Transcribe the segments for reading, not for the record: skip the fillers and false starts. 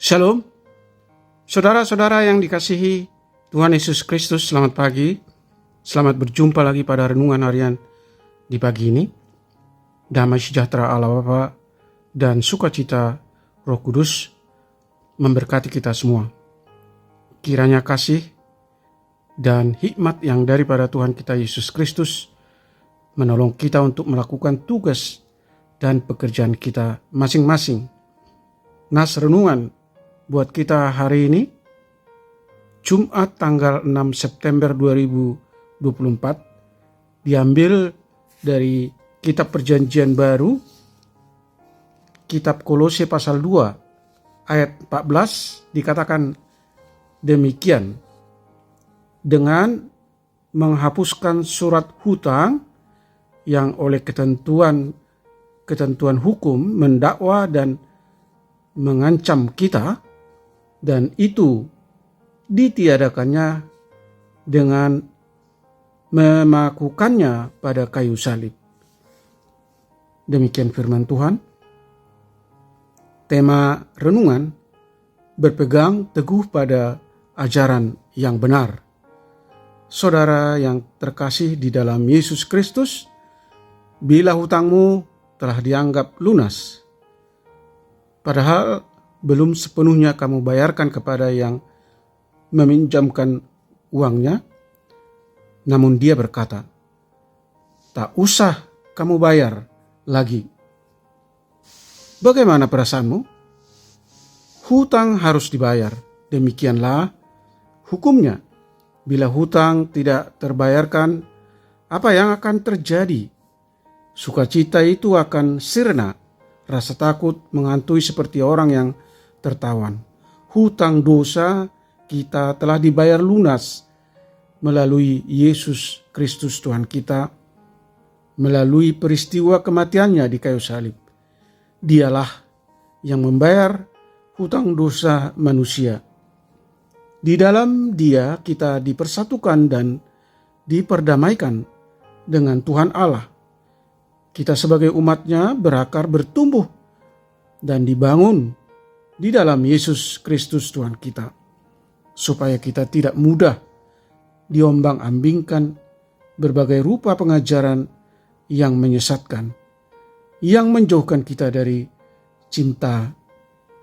Shalom, saudara-saudara yang dikasihi Tuhan Yesus Kristus, selamat pagi. Selamat berjumpa lagi pada renungan harian di pagi ini. Damai sejahtera Allah Bapa dan sukacita Roh Kudus memberkati kita semua. Kiranya kasih dan hikmat yang daripada Tuhan kita Yesus Kristus menolong kita untuk melakukan tugas dan pekerjaan kita masing-masing. Nas renungan buat kita hari ini, Jumat tanggal 6 September 2024, diambil dari Kitab Perjanjian Baru, Kitab Kolose pasal 2, ayat 14, dikatakan demikian, dengan menghapuskan surat hutang yang oleh ketentuan hukum mendakwa dan mengancam kita, dan itu ditiadakannya dengan memakukannya pada kayu salib. Demikian firman Tuhan. Tema renungan, berpegang teguh pada ajaran yang benar. Saudara yang terkasih di dalam Yesus Kristus, bila hutangmu telah dianggap lunas, padahal belum sepenuhnya kamu bayarkan kepada yang meminjamkan uangnya, namun dia berkata, tak usah kamu bayar lagi. Bagaimana perasaanmu? Hutang harus dibayar. Demikianlah hukumnya. Bila hutang tidak terbayarkan, apa yang akan terjadi? Sukacita itu akan sirna. Rasa takut menghantui seperti orang yang tertawan. Hutang dosa kita telah dibayar lunas melalui Yesus Kristus Tuhan kita, melalui peristiwa kematiannya di kayu salib. Dialah yang membayar hutang dosa manusia. Di dalam Dia kita dipersatukan dan diperdamaikan dengan Tuhan Allah. Kita sebagai umatnya berakar, bertumbuh, dan dibangun di dalam Yesus Kristus Tuhan kita, supaya kita tidak mudah diombang-ambingkan berbagai rupa pengajaran yang menyesatkan, yang menjauhkan kita dari cinta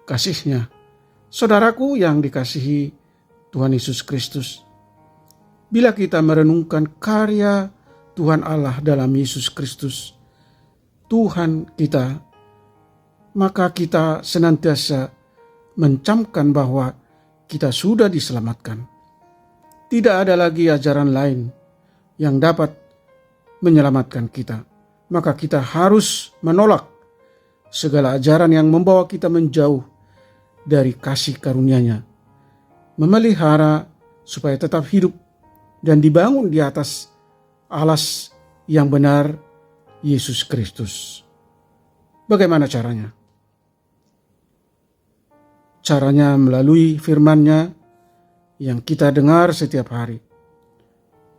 kasih-Nya. Saudaraku yang dikasihi Tuhan Yesus Kristus, bila kita merenungkan karya Tuhan Allah dalam Yesus Kristus, Tuhan kita, maka kita senantiasa mencamkan bahwa kita sudah diselamatkan. Tidak ada lagi ajaran lain yang dapat menyelamatkan kita. Maka kita harus menolak segala ajaran yang membawa kita menjauh dari kasih karunia-Nya. Memelihara supaya tetap hidup dan dibangun di atas alas yang benar, Yesus Kristus. Bagaimana caranya? Caranya melalui firman-Nya yang kita dengar setiap hari.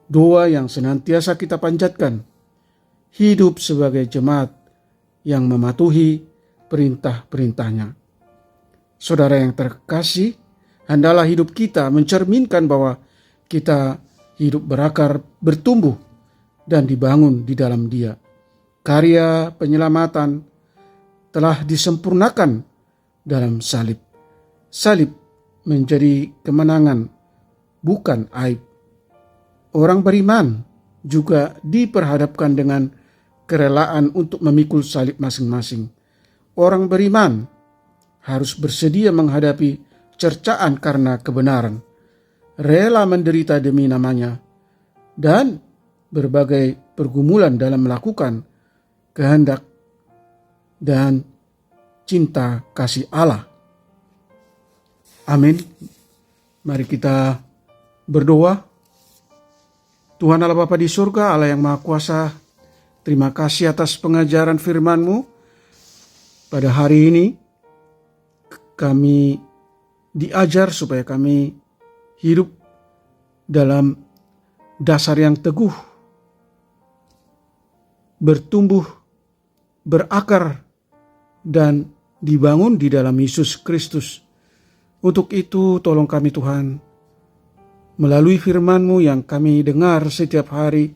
Doa yang senantiasa kita panjatkan. Hidup sebagai jemaat yang mematuhi perintah-perintah-Nya. Saudara yang terkasih, hendaklah hidup kita mencerminkan bahwa kita hidup berakar, bertumbuh, dan dibangun di dalam Dia. Karya penyelamatan telah disempurnakan dalam salib. Salib menjadi kemenangan, bukan aib. Orang beriman juga diperhadapkan dengan kerelaan untuk memikul salib masing-masing. Orang beriman harus bersedia menghadapi cercaan karena kebenaran, rela menderita demi namanya, dan berbagai pergumulan dalam melakukan kehendak dan cinta kasih Allah. Amin. Mari kita berdoa. Tuhan Allah Bapa di surga, Allah yang Maha Kuasa, terima kasih atas pengajaran firman-Mu. Pada hari ini kami diajar supaya kami hidup dalam dasar yang teguh, bertumbuh, berakar, dan dibangun di dalam Yesus Kristus. Untuk itu tolong kami Tuhan, melalui firman-Mu yang kami dengar setiap hari,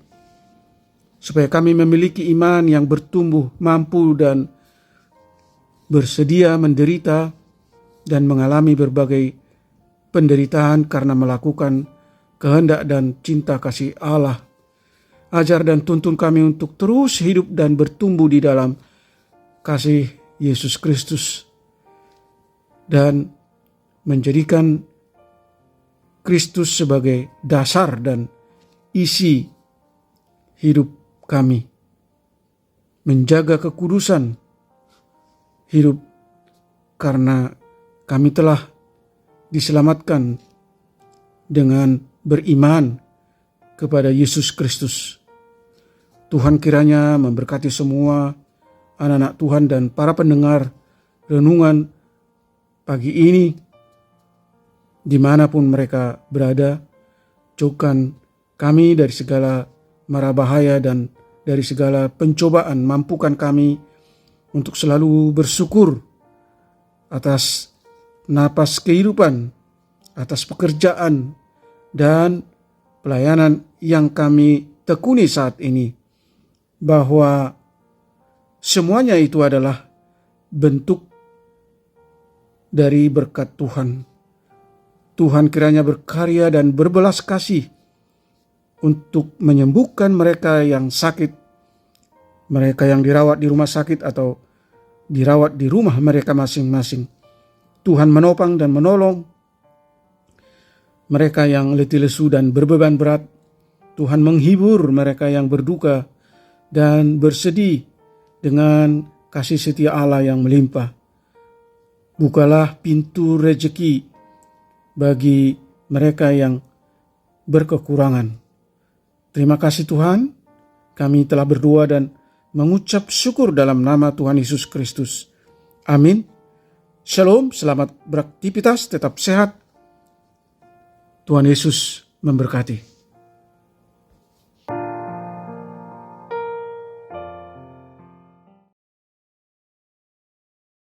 supaya kami memiliki iman yang bertumbuh, mampu dan bersedia menderita dan mengalami berbagai penderitaan karena melakukan kehendak dan cinta kasih Allah. Ajar dan tuntun kami untuk terus hidup dan bertumbuh di dalam kasih Yesus Kristus dan menjadikan Kristus sebagai dasar dan isi hidup kami. Menjaga kekudusan hidup karena kami telah diselamatkan dengan beriman kepada Yesus Kristus. Tuhan kiranya memberkati semua anak-anak Tuhan dan para pendengar renungan pagi ini dimanapun mereka berada. Jauhkan kami dari segala mara bahaya dan dari segala pencobaan. Mampukan kami untuk selalu bersyukur atas napas kehidupan, atas pekerjaan dan pelayanan yang kami tekuni saat ini, bahwa semuanya itu adalah bentuk dari berkat Tuhan. Tuhan kiranya berkarya dan berbelas kasih untuk menyembuhkan mereka yang sakit, mereka yang dirawat di rumah sakit atau dirawat di rumah mereka masing-masing. Tuhan menopang dan menolong mereka yang letih lesu dan berbeban berat. Tuhan menghibur mereka yang berduka dan bersedih dengan kasih setia Allah yang melimpah. Bukalah pintu rezeki bagi mereka yang berkekurangan. Terima kasih Tuhan, kami telah berdoa dan mengucap syukur dalam nama Tuhan Yesus Kristus. Amin. Shalom, selamat beraktivitas, tetap sehat. Tuhan Yesus memberkati.